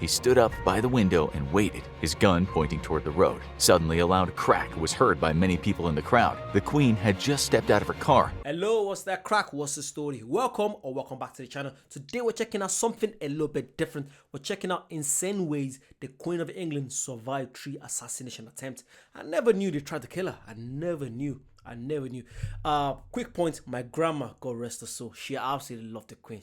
He stood up by the window and waited, his gun pointing toward the road. Suddenly, a loud crack was heard by many people in the crowd. The Queen had just stepped out of her car. Hello, what's that crack? What's the story? Welcome back to the channel. Today we're checking out something a little bit different. We're checking out insane ways the Queen of England survived 3 assassination attempts. I never knew they tried to kill her. I never knew. Quick point, my grandma, God rest her soul, she absolutely loved the Queen.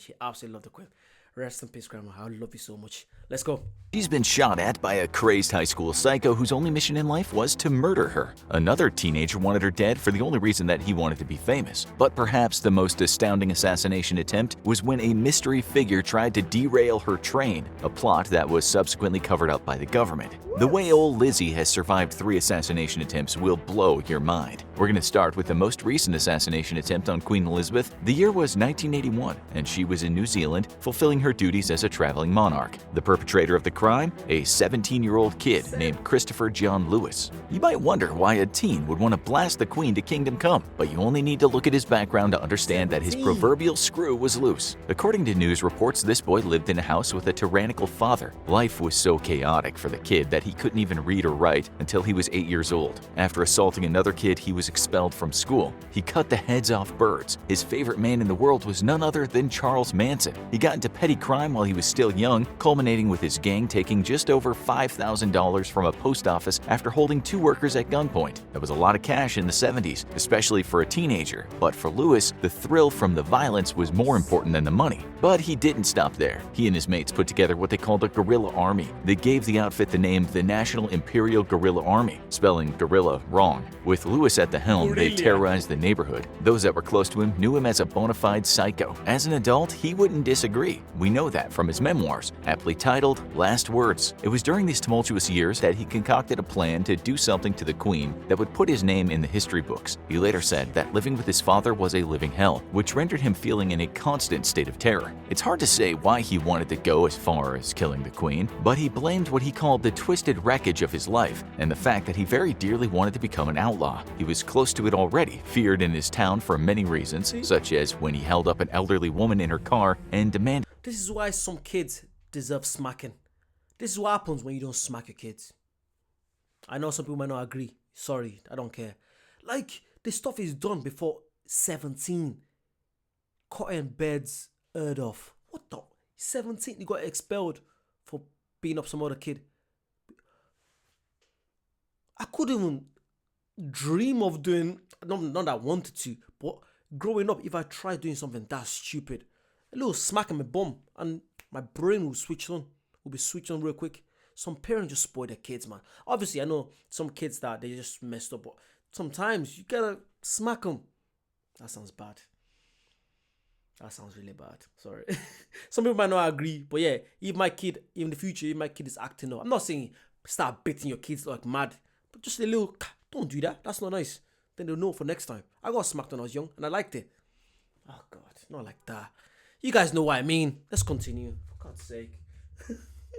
Rest in peace, grandma. I love you so much. Let's go. She's been shot at by a crazed high school psycho whose only mission in life was to murder her. Another teenager wanted her dead for the only reason that he wanted to be famous. But perhaps the most astounding assassination attempt was when a mystery figure tried to derail her train, a plot that was subsequently covered up by the government. The way old Lizzie has survived 3 assassination attempts will blow your mind. We're going to start with the most recent assassination attempt on Queen Elizabeth. The year was 1981, and she was in New Zealand fulfilling her duties as a traveling monarch. The perpetrator of the crime, a 17-year-old kid named Christopher John Lewis. You might wonder why a teen would want to blast the Queen to kingdom come, but you only need to look at his background to understand that his proverbial screw was loose. According to news reports, this boy lived in a house with a tyrannical father. Life was so chaotic for the kid that he couldn't even read or write until he was 8 years old. After assaulting another kid, he was expelled from school. He cut the heads off birds. His favorite man in the world was none other than Charles Manson. He got into petty crime while he was still young, culminating with his gang taking just over $5,000 from a post office after holding 2 workers at gunpoint. That was a lot of cash in the 70s, especially for a teenager. But for Lewis, the thrill from the violence was more important than the money. But he didn't stop there. He and his mates put together what they called a guerrilla army. They gave the outfit the name the National Imperial Guerrilla Army, spelling guerrilla wrong. With Lewis at the helm, they terrorized the neighborhood. Those that were close to him knew him as a bona fide psycho. As an adult, he wouldn't disagree. We know that from his memoirs, aptly titled Last Words. It was during these tumultuous years that he concocted a plan to do something to the Queen that would put his name in the history books. He later said that living with his father was a living hell, which rendered him feeling in a constant state of terror. It's hard to say why he wanted to go as far as killing the Queen, but he blamed what he called the twisted wreckage of his life and the fact that he very dearly wanted to become an outlaw. He was close to it already, feared in his town for many reasons, such as when he held up an elderly woman in her car and demanded. This is why some kids deserve smacking. This is what happens when you don't smack your kids. I know some people might not agree. Sorry, I don't care. Like, this stuff is done before 17. Cutting beds heard of. What the? 17? You got expelled for beating up some other kid. I couldn't even dream of doing, not that I wanted to, but growing up, if I tried doing something that stupid, a little smack in my bum and my brain will switch on. Will be switched on real quick. Some parents just spoil their kids, man. Obviously, I know some kids that they just messed up, but sometimes you gotta smack them. That sounds bad. That sounds really bad. Sorry. Some people might not agree, but yeah, if my kid, in the future, if my kid is acting up, I'm not saying start beating your kids like mad, but just a little, don't do that. That's not nice. Then they'll know for next time. I got smacked when I was young, and I liked it. Oh, God, not like that. You guys know what I mean. Let's continue. For God's sake.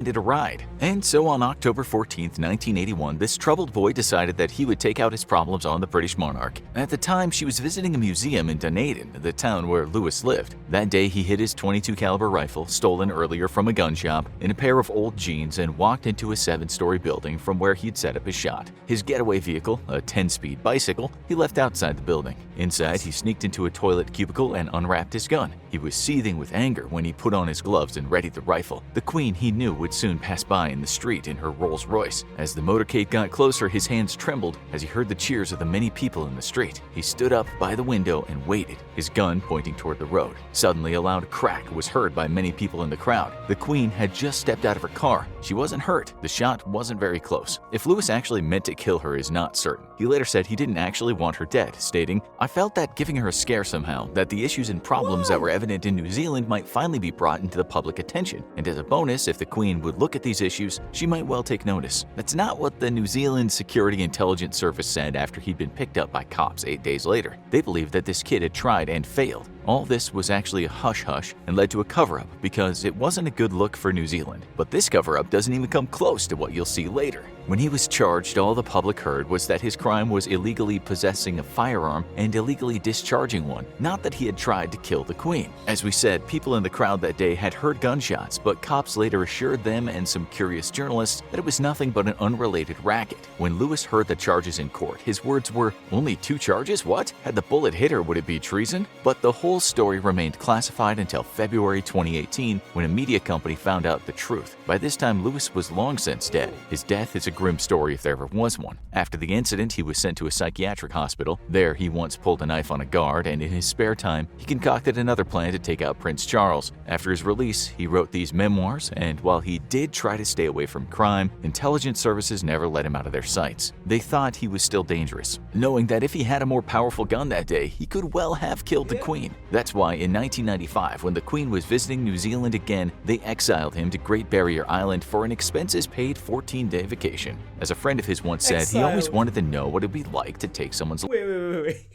A ride. And so on October 14th, 1981, this troubled boy decided that he would take out his problems on the British monarch. At the time, she was visiting a museum in Dunedin, the town where Lewis lived. That day, he hid his .22 caliber rifle, stolen earlier from a gun shop, in a pair of old jeans and walked into a 7-story building from where he'd set up his shot. His getaway vehicle, a 10-speed bicycle, he left outside the building. Inside, he sneaked into a toilet cubicle and unwrapped his gun. He was seething with anger when he put on his gloves and readied the rifle. The Queen, he knew, would soon pass by in the street in her Rolls Royce. As the motorcade got closer, his hands trembled as he heard the cheers of the many people in the street. He stood up by the window and waited, his gun pointing toward the road. Suddenly, a loud crack was heard by many people in the crowd. The Queen had just stepped out of her car. She wasn't hurt. The shot wasn't very close. If Lewis actually meant to kill her is not certain. He later said he didn't actually want her dead, stating, "I felt that giving her a scare somehow, that the issues and problems that were evident in New Zealand might finally be brought into the public attention, and as a bonus, if the Queen would look at these issues, she might well take notice." That's not what the New Zealand Security Intelligence Service said after he'd been picked up by cops 8 days later. They believed that this kid had tried and failed. All this was actually a hush-hush and led to a cover-up because it wasn't a good look for New Zealand. But this cover-up doesn't even come close to what you'll see later. When he was charged, all the public heard was that his crime was illegally possessing a firearm and illegally discharging one, not that he had tried to kill the Queen. As we said, people in the crowd that day had heard gunshots, but cops later assured them and some curious journalists that it was nothing but an unrelated racket. When Lewis heard the charges in court, his words were, "Only 2 charges? What? Had the bullet hit her, would it be treason?" But the whole story remained classified until February 2018 when a media company found out the truth. By this time, Lewis was long since dead. His death is a grim story if there ever was one. After the incident, he was sent to a psychiatric hospital. There, he once pulled a knife on a guard, and in his spare time, he concocted another plan to take out Prince Charles. After his release, he wrote these memoirs, and while he did try to stay away from crime, intelligence services never let him out of their sights. They thought he was still dangerous, knowing that if he had a more powerful gun that day, he could well have killed the Queen. That's why in 1995, when the Queen was visiting New Zealand again, they exiled him to Great Barrier Island for an expenses-paid 14-day vacation. As a friend of his once said, he always wanted to know what it'd be like to take someone's life. Wait.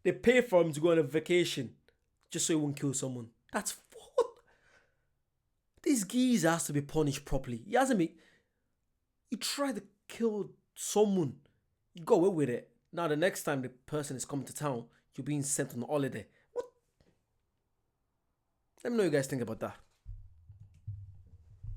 They pay for him to go on a vacation just so he won't kill someone. That's what? This geezer has to be punished properly. He hasn't been. He tried to kill someone. You go away with it. Now the next time the person is coming to town, you're being sent on holiday. What? Let me know what you guys think about that.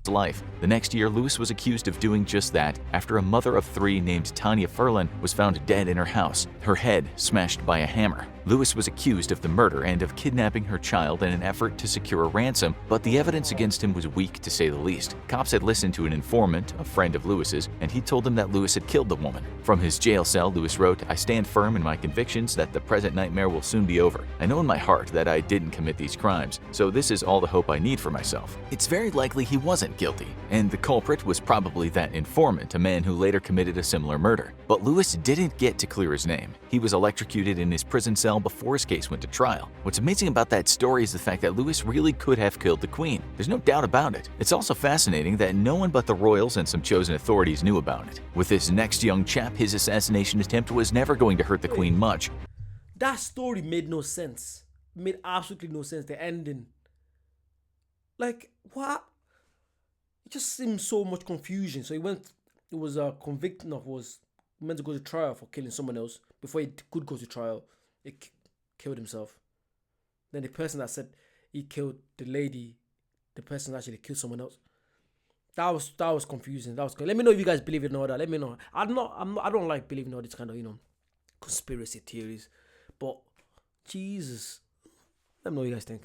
Life. The next year, Lewis was accused of doing just that after a mother of 3 named Tanya Furlan was found dead in her house, her head smashed by a hammer. Lewis was accused of the murder and of kidnapping her child in an effort to secure a ransom, but the evidence against him was weak to say the least. Cops had listened to an informant, a friend of Lewis's, and he told them that Lewis had killed the woman. From his jail cell, Lewis wrote, "I stand firm in my convictions that the present nightmare will soon be over. I know in my heart that I didn't commit these crimes, so this is all the hope I need for myself." It's very likely he wasn't guilty, and the culprit was probably that informant, a man who later committed a similar murder. But Lewis didn't get to clear his name. He was electrocuted in his prison cell before his case went to trial. What's amazing about that story is the fact that Lewis really could have killed the Queen. There's no doubt about it. It's also fascinating that no one but the royals and some chosen authorities knew about it. With this next young chap, his assassination attempt was never going to hurt the Queen much. That story made no sense. Made absolutely no sense. The ending. Like, what? It just seemed so much confusion. So it was convicted of, was meant to go to trial for killing someone else. Before he could go to trial, he killed himself. Then the person that said he killed the lady, the person actually killed someone else. That was confusing. Let me know if you guys believe it or not. Let me know. I don't like believing all this kind of conspiracy theories, but Jesus, let me know what you guys think.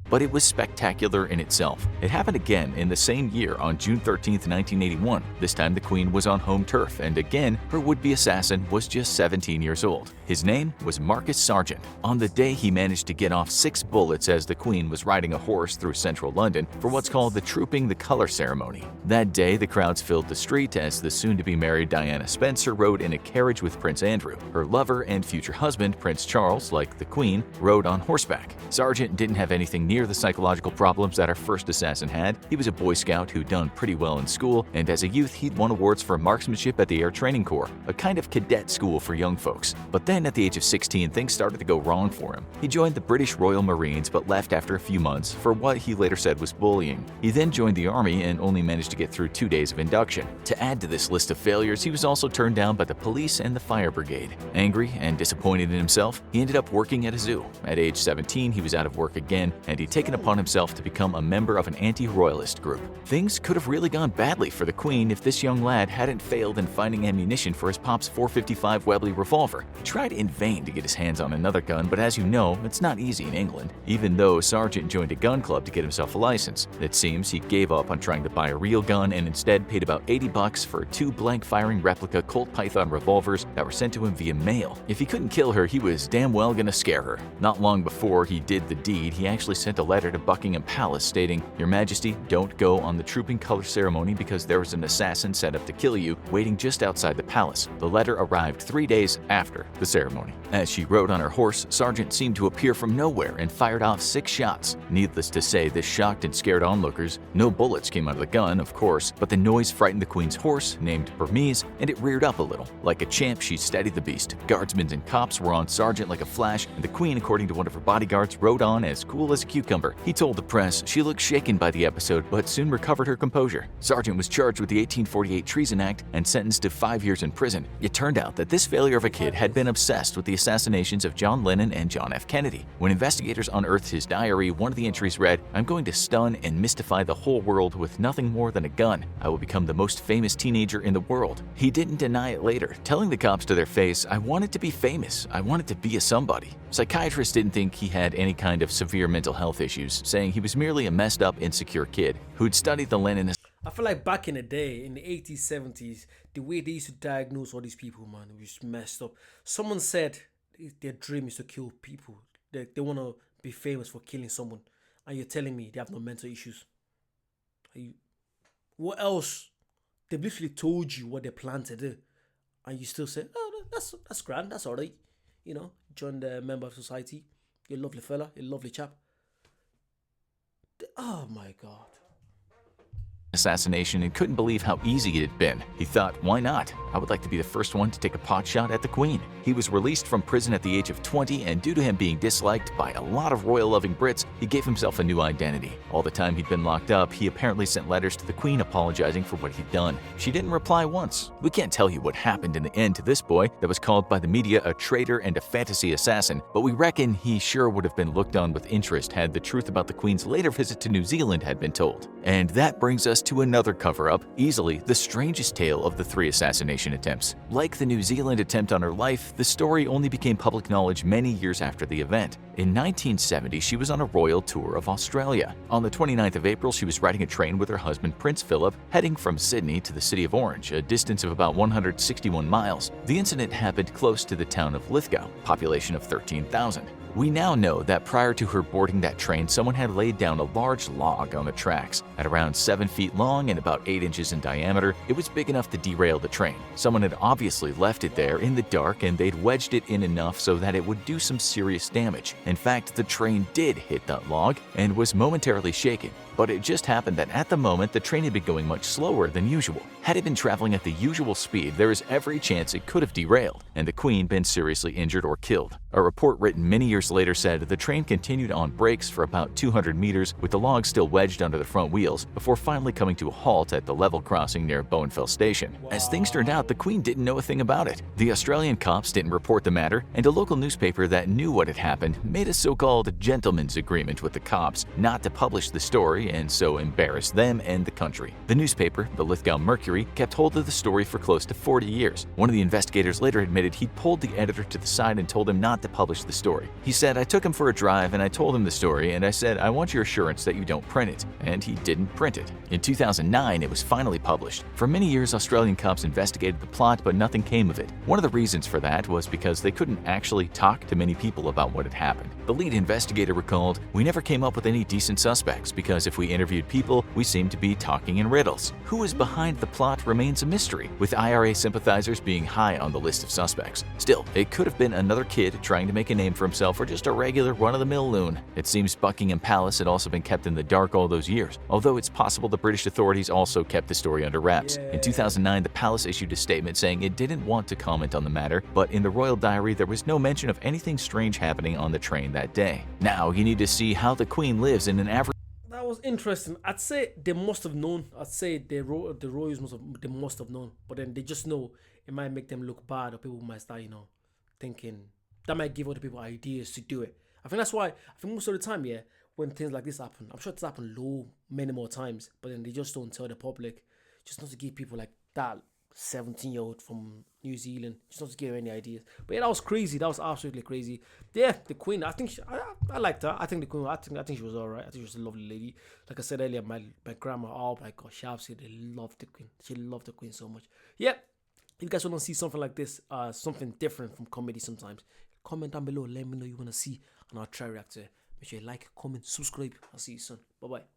But it was spectacular in itself. It happened again in the same year on June 13th, 1981. This time the Queen was on home turf, and again, her would-be assassin was just 17 years old. His name was Marcus Sargent. On the day, he managed to get off 6 bullets as the Queen was riding a horse through central London for what's called the Trooping the Colour ceremony. That day, the crowds filled the street as the soon-to-be-married Diana Spencer rode in a carriage with Prince Andrew. Her lover and future husband, Prince Charles, like the Queen, rode on horseback. Sargent didn't have anything near the psychological problems that our first assassin had. He was a Boy Scout who'd done pretty well in school, and as a youth he'd won awards for marksmanship at the Air Training Corps, a kind of cadet school for young folks. But then at the age of 16, things started to go wrong for him. He joined the British Royal Marines but left after a few months for what he later said was bullying. He then joined the army and only managed to get through 2 days of induction. To add to this list of failures, he was also turned down by the police and the fire brigade. Angry and disappointed in himself, he ended up working at a zoo. At age 17, he was out of work again, and he'd taken upon himself to become a member of an anti-royalist group. Things could have really gone badly for the Queen if this young lad hadn't failed in finding ammunition for his pop's .455 Webley revolver. He tried in vain to get his hands on another gun, but as you know, it's not easy in England. Even though Sargent joined a gun club to get himself a license, it seems he gave up on trying to buy a real gun and instead paid about $80 for 2 blank-firing replica Colt Python revolvers that were sent to him via mail. If he couldn't kill her, he was damn well gonna scare her. Not long before he did the deed, he actually sent a letter to Buckingham Palace stating, "Your Majesty, don't go on the Trooping Colour ceremony because there was an assassin set up to kill you waiting just outside the palace." The letter arrived 3 days after the ceremony. As she rode on her horse, Sargent seemed to appear from nowhere and fired off 6 shots. Needless to say, this shocked and scared onlookers. No bullets came out of the gun, of course, but the noise frightened the queen's horse, named Burmese, and it reared up a little. Like a champ, she steadied the beast. Guardsmen and cops were on Sergeant like a flash, and the queen, according to one of her bodyguards, rode on as cool as a cucumber. He told the press she looked shaken by the episode, but soon recovered her composure. Sergeant was charged with the 1848 Treason Act and sentenced to 5 years in prison. It turned out that this failure of a kid had been obsessed with the assassinations of John Lennon and John F. Kennedy. When investigators unearthed his diary, one of the entries read, "I'm going to stun and mystify the whole world with nothing more than a gun. I will become the most famous teenager in the world." He didn't deny it later, telling the cops to their face, "I wanted to be famous. I wanted to be a somebody." Psychiatrists didn't think he had any kind of severe mental health issues, saying he was merely a messed up, insecure kid who'd studied the Lenin. I feel like back in the day, in the 80s, 70s, the way they used to diagnose all these people, man, it was messed up. Someone said their dream is to kill people. They want to be famous for killing someone. And you're telling me they have no mental issues. What else? They've literally told you what they plan to do. And you still say, oh, that's grand, that's all right. You know, join the member of society. You're a lovely fella, you're a lovely chap. Oh my God. Assassination and couldn't believe how easy it had been. He thought, why not? I would like to be the first one to take a pot shot at the queen. He was released from prison at the age of 20, and due to him being disliked by a lot of royal-loving Brits, he gave himself a new identity. All the time he'd been locked up, he apparently sent letters to the queen apologizing for what he'd done. She didn't reply once. We can't tell you what happened in the end to this boy that was called by the media a traitor and a fantasy assassin, but we reckon he sure would have been looked on with interest had the truth about the queen's later visit to New Zealand had been told. And that brings us to another cover-up, easily the strangest tale of the 3 assassination attempts. Like the New Zealand attempt on her life, the story only became public knowledge many years after the event. In 1970, she was on a royal tour of Australia. On the 29th of April, she was riding a train with her husband Prince Philip, heading from Sydney to the city of Orange, a distance of about 161 miles. The incident happened close to the town of Lithgow, population of 13,000. We now know that prior to her boarding that train, someone had laid down a large log on the tracks. At around 7 feet long and about 8 inches in diameter, it was big enough to derail the train. Someone had obviously left it there in the dark, and they'd wedged it in enough so that it would do some serious damage. In fact, the train did hit that log and was momentarily shaken. But it just happened that at the moment, the train had been going much slower than usual. Had it been traveling at the usual speed, there is every chance it could have derailed, and the queen been seriously injured or killed. A report written many years later said the train continued on brakes for about 200 meters, with the log still wedged under the front wheels, before finally coming to a halt at the level crossing near Bowenfell Station. As things turned out, the queen didn't know a thing about it. The Australian cops didn't report the matter, and a local newspaper that knew what had happened made a so-called gentleman's agreement with the cops not to publish the story and so embarrass them and the country. The newspaper, the Lithgow Mercury, kept hold of the story for close to 40 years. One of the investigators later admitted he'd pulled the editor to the side and told him not to publish the story. He said, "I took him for a drive and I told him the story, and I said, I want your assurance that you don't print it." And he didn't print it. In 2009, it was finally published. For many years, Australian cops investigated the plot, but nothing came of it. One of the reasons for that was because they couldn't actually talk to many people about what had happened. The lead investigator recalled, "We never came up with any decent suspects because if we interviewed people, we seemed to be talking in riddles. Who is behind the plot remains a mystery, with IRA sympathizers being high on the list of suspects. Still, it could have been another kid trying to make a name for himself or just a regular run-of-the-mill loon. It seems Buckingham Palace had also been kept in the dark all those years, although it's possible the British authorities also kept the story under wraps. In 2009, the palace issued a statement saying it didn't want to comment on the matter, but in the royal diary there was no mention of anything strange happening on the train that day. Now, you need to see how the Queen lives in an average. That was interesting. I'd say they must have known. I'd say the royals must have known, but then they just know it might make them look bad, or people might start, thinking that might give other people ideas to do it. I think that's why. I think most of the time, when things like this happen, I'm sure it's happened many more times, but then they just don't tell the public, just not to give people like that 17-year-old from New Zealand, just not to give any ideas. But that was crazy. That was absolutely crazy. Yeah, the Queen. I think I liked her. I think the Queen. I think she was alright. I think she was a lovely lady. Like I said earlier, my grandma. Oh my gosh, she absolutely loved the Queen. She loved the Queen so much. Yeah. If you guys want to see something like this, something different from comedy sometimes, comment down below. Let me know you want to see, and I'll try to react to it. Make sure you like, comment, subscribe. I'll see you soon. Bye bye.